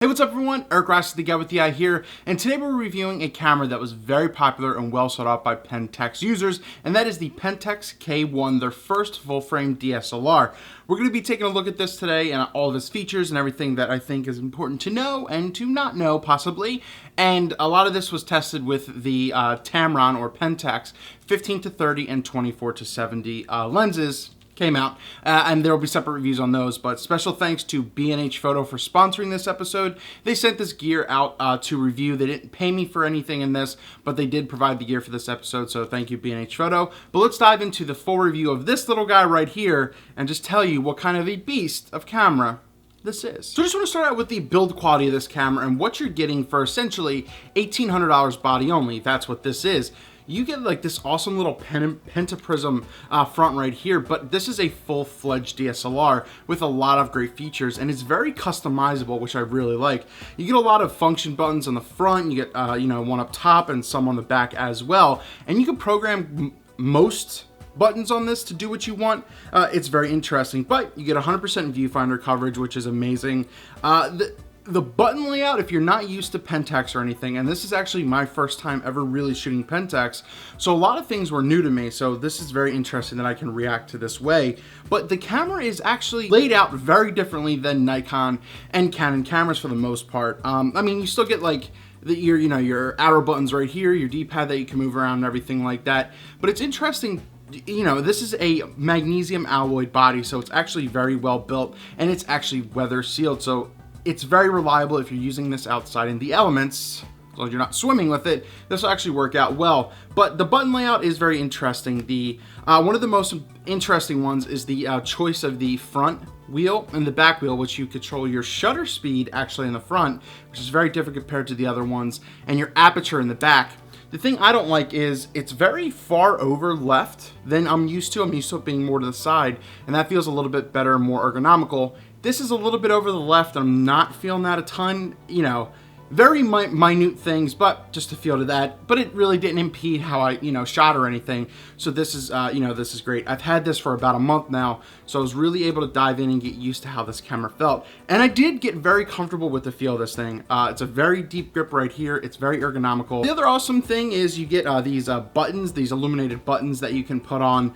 Hey, what's up everyone? Eric Rossi, the guy with the eye here, and today we're reviewing a camera that was very popular and well sought out by Pentax users, and that is the Pentax K-1, their first full-frame DSLR. We're going to be taking a look at this today and all of its features and everything that I think is important to know and to not know, possibly. And a lot of this was tested with the Tamron or Pentax 15-30 and 24-70 lenses. Came out, and there will be separate reviews on those, but special thanks to B&H Photo for sponsoring this episode. They sent this gear out to review. They didn't pay me for anything in this, but they did provide the gear for this episode, so thank you, B&H Photo. But let's dive into the full review of this little guy right here and just tell you what kind of a beast of camera this is. So I just want to start out with the build quality of this camera and what you're getting for essentially $1,800 body only. That's what this is. You get like this awesome little pentaprism front right here, but this is a full-fledged DSLR with a lot of great features, and it's very customizable, which I really like. You get a lot of function buttons on the front. You get one up top and some on the back as well, and you can program most buttons on this to do what you want. It's very interesting, but you get 100% viewfinder coverage, which is amazing. The button layout, if you're not used to Pentax or anything, and this is actually my first time ever really shooting Pentax, so a lot of things were new to me, so this is very interesting that I can react to this way. But the camera is actually laid out very differently than Nikon and Canon cameras for the most part. I mean, you still get like your arrow buttons right here, your D-pad that you can move around and everything like that, but it's interesting. This is a magnesium alloy body, so it's actually very well built, and it's actually weather sealed, so it's very reliable if you're using this outside in the elements. As long as you're not swimming with it, this will actually work out well. But the button layout is very interesting. One of the most interesting ones is the choice of the front wheel and the back wheel, which you control your shutter speed actually in the front, which is very different compared to the other ones, and your aperture in the back. The thing I don't like is it's very far over left than I'm used to. I'm used to it being more to the side, and that feels a little bit better and more ergonomical. This is a little bit over the left. I'm not feeling that a ton, very minute things, but just to feel to that. But it really didn't impede how I, shot or anything. So this is, this is great. I've had this for about a month now, so I was really able to dive in and get used to how this camera felt. And I did get very comfortable with the feel of this thing. It's a very deep grip right here. It's very ergonomical. The other awesome thing is you get these buttons, these illuminated buttons that you can put on,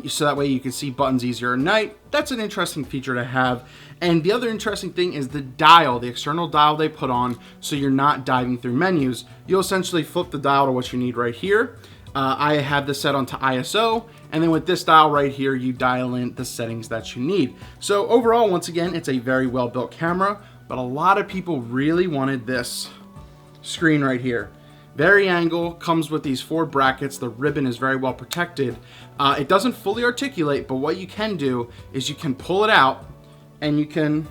so that way you can see buttons easier at night. That's an interesting feature to have. And the other interesting thing is the dial, the external dial they put on, so you're not diving through menus. You'll essentially flip the dial to what you need right here. I have this set onto ISO, and then with this dial right here, you dial in the settings that you need. So overall, once again, it's a very well-built camera, but a lot of people really wanted this screen right here. Vari-angle, comes with these 4 brackets. The ribbon is very well protected. It doesn't fully articulate, but what you can do is you can pull it out and you can,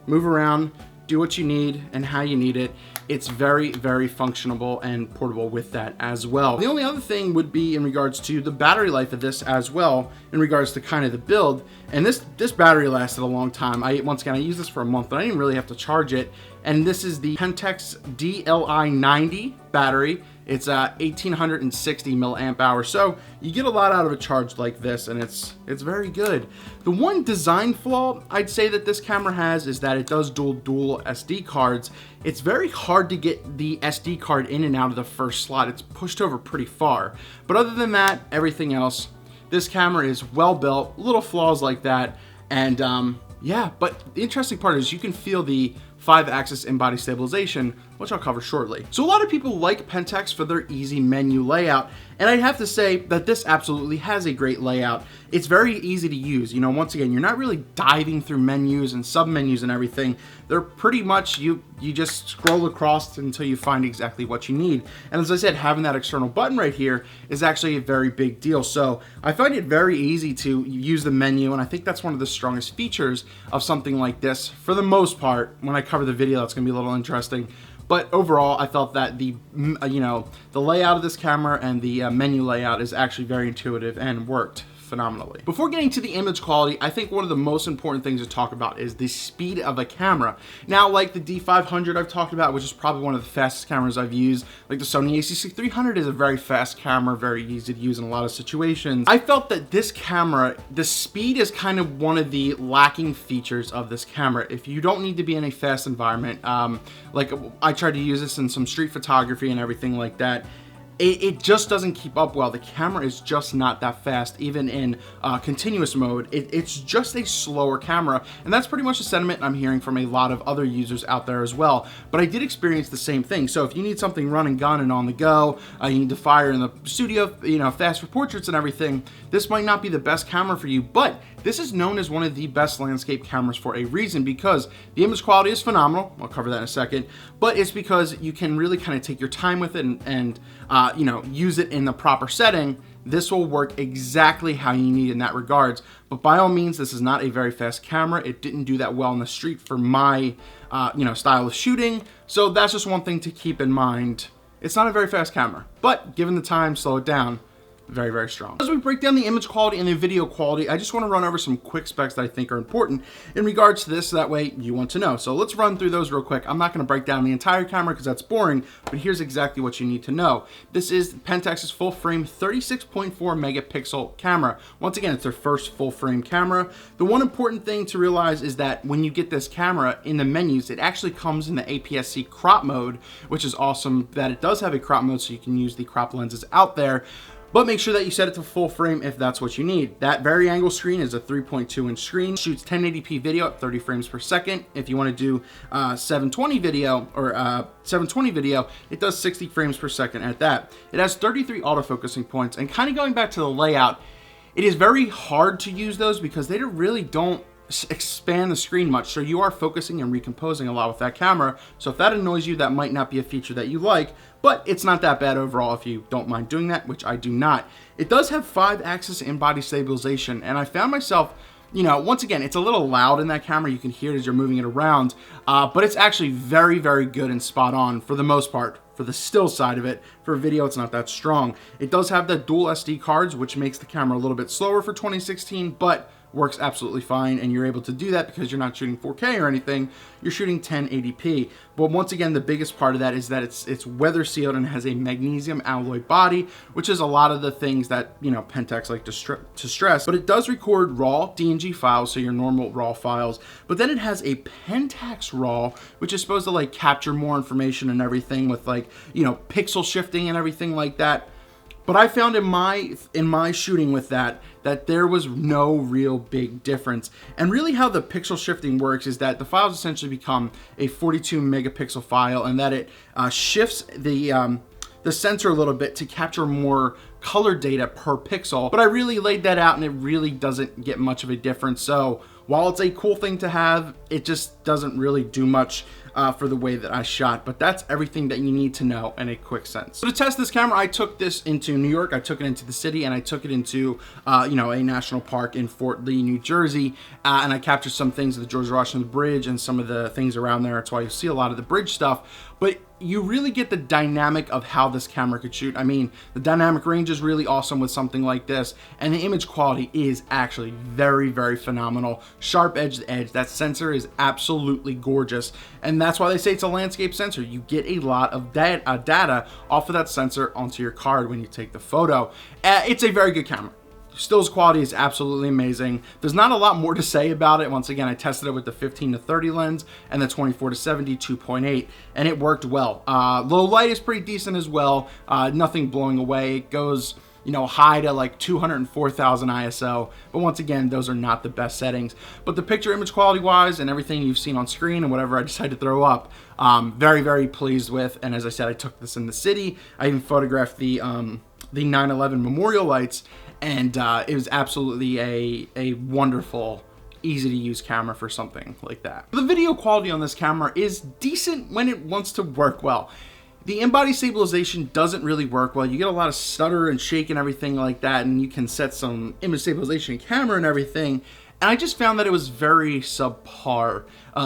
move around, do what you need and how you need it. It's very, very functional and portable with that as well. The only other thing would be in regards to the battery life of this as well, in regards to kind of the build. And this battery lasted a long time. Once again, I used this for a month, but I didn't really have to charge it. And this is the Pentax DLI90 battery. It's 1860 milliamp hours, so you get a lot out of a charge like this, and it's very good. The one design flaw I'd say that this camera has is that it does dual SD cards. It's very hard to get the SD card in and out of the first slot. It's pushed over pretty far. But other than that, everything else, this camera is well built. Little flaws like that, and yeah. But the interesting part is you can feel the 5-axis in-body stabilization, which I'll cover shortly. So a lot of people like Pentax for their easy menu layout, and I'd have to say that this absolutely has a great layout. It's very easy to use. Once again, you're not really diving through menus and sub-menus and everything. They're pretty much, you just scroll across until you find exactly what you need. And as I said, having that external button right here is actually a very big deal. So I find it very easy to use the menu, and I think that's one of the strongest features of something like this. For the most part, when I cover the video, that's gonna be a little interesting. But overall, I felt that the layout of this camera and the menu layout is actually very intuitive and worked phenomenally. Before getting to the image quality, I think one of the most important things to talk about is the speed of a camera. Now, like the D500 I've talked about, which is probably one of the fastest cameras I've used, like the Sony a6300 is a very fast camera, very easy to use in a lot of situations. I felt that this camera, the speed is kind of one of the lacking features of this camera. If you don't need to be in a fast environment, like I tried to use this in some street photography and everything like that, it just doesn't keep up well. The camera is just not that fast, even in continuous mode. It's just a slower camera, and that's pretty much the sentiment I'm hearing from a lot of other users out there as well. But I did experience the same thing. So if you need something run and gun and on the go, you need to fire in the studio, you know, fast for portraits and everything, this might not be the best camera for you, but this is known as one of the best landscape cameras for a reason, because the image quality is phenomenal. I'll cover that in a second, but it's because you can really kind of take your time with it and you know, use it in the proper setting. This will work exactly how you need in that regards. But by all means, this is not a very fast camera. It didn't do that well in the street for my you know, style of shooting. So that's just one thing to keep in mind. It's not a very fast camera, but given the time, slow it down. Very, very strong. As we break down the image quality and the video quality, I just want to run over some quick specs that I think are important in regards to this, so that way you want to know. So let's run through those real quick. I'm not going to break down the entire camera because that's boring, but here's exactly what you need to know. This is Pentax's full frame 36.4 megapixel camera. Once again, it's their first full frame camera. The one important thing to realize is that when you get this camera in the menus, it actually comes in the APS-C crop mode, which is awesome that it does have a crop mode so you can use the crop lenses out there. But make sure that you set it to full frame if that's what you need. That vari-angle screen is a 3.2 inch screen, shoots 1080p video at 30 frames per second. If you want to do 720 video or 720 video, it does 60 frames per second at that. It has 33 autofocusing points, and kind of going back to the layout, it is very hard to use those because they really don't expand the screen much, so you are focusing and recomposing a lot with that camera. So if that annoys you, that might not be a feature that you like, but it's not that bad overall if you don't mind doing that, which I do not. It does have 5-axis in-body stabilization, and I found myself, you know, once again, it's a little loud in that camera. You can hear it as you're moving it around, but it's actually very, very good and spot on for the most part. For the still side of it, for video, it's not that strong. It does have the dual SD cards, which makes the camera a little bit slower for 2016, but works absolutely fine, and you're able to do that because you're not shooting 4K or anything. You're shooting 1080p. But once again, the biggest part of that is that it's weather sealed and has a magnesium alloy body, which is a lot of the things that, you know, Pentax like to stress. But it does record raw DNG files, so your normal raw files. But then it has a Pentax RAW, which is supposed to like capture more information and everything with, like, you know, pixel shifting and everything like that. But I found in my shooting with that there was no real big difference. And really how the pixel shifting works is that the files essentially become a 42 megapixel file, and that it shifts the sensor a little bit to capture more color data per pixel. But I really laid that out, and it really doesn't get much of a difference. So while it's a cool thing to have, it just doesn't really do much for the way that I shot. But that's everything that you need to know in a quick sense. So to test this camera, I took this into New York, I took it into the city, and I took it into you know, a national park in Fort Lee, New Jersey, and I captured some things of the George Washington Bridge and some of the things around there. That's why you see a lot of the bridge stuff. But you really get the dynamic of how this camera could shoot. I mean, the dynamic range is really awesome with something like this, and the image quality is actually very, very phenomenal. Sharp edge to edge, that sensor is absolutely gorgeous, and that's why they say it's a landscape sensor. You get a lot of data off of that sensor onto your card when you take the photo. It's a very good camera. Stills quality is absolutely amazing. There's not a lot more to say about it. Once again, I tested it with the 15-30 lens and the 24-70 2.8, and it worked well. Low light is pretty decent as well. Nothing blowing away. It goes, you know, high to like 204,000 ISO, but once again, those are not the best settings. But the picture image quality wise and everything you've seen on screen and whatever I decided to throw up, very, very pleased with. And as I said, I took this in the city. I even photographed the 9/11 memorial lights, and it was absolutely a wonderful, easy to use camera for something like that. The video quality on this camera is decent when it wants to work well. The in-body stabilization doesn't really work well. You get a lot of stutter and shake and everything like that, and you can set some image stabilization camera and everything. And I just found that it was very subpar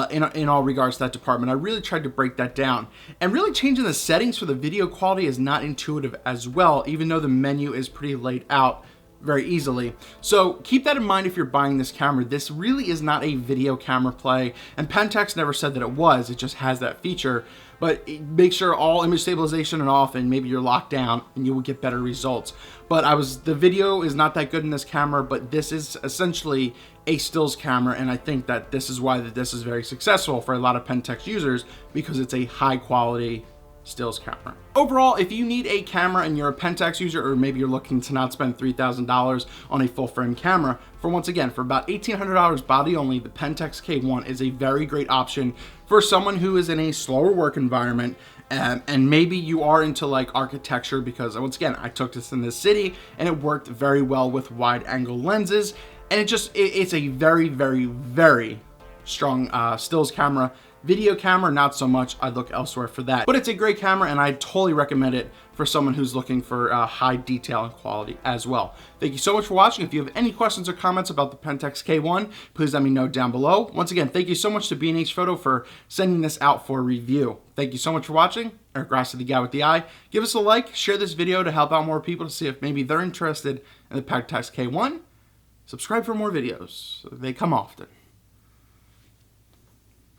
in all regards to that department. I really tried to break that down. And really changing the settings for the video quality is not intuitive as well, even though the menu is pretty laid out very easily. So keep that in mind if you're buying this camera. This really is not a video camera play, and Pentax never said that it was. It just has that feature, but make sure all image stabilization and off, and maybe you're locked down and you will get better results. But the video is not that good in this camera, but this is essentially a stills camera, and I think that this is why this is very successful for a lot of Pentax users, because it's a high quality stills camera. Overall, if you need a camera and you're a Pentax user, or maybe you're looking to not spend $3,000 on a full frame camera, for about $1,800 body only, the Pentax K-1 is a very great option for someone who is in a slower work environment, and maybe you are into like architecture, because once again, I took this in the city and it worked very well with wide angle lenses, and it's a very, very, very strong stills camera. Video camera, not so much. I'd look elsewhere for that. But it's a great camera, and I totally recommend it for someone who's looking for high detail and quality as well. Thank you so much for watching. If you have any questions or comments about the Pentax K-1, please let me know down below. Once again, thank you so much to B&H Photo for sending this out for review. Thank you so much for watching. Eric Rossi, the guy with the eye. Give us a like, share this video to help out more people, to see if maybe they're interested in the Pentax K-1. Subscribe for more videos. They come often.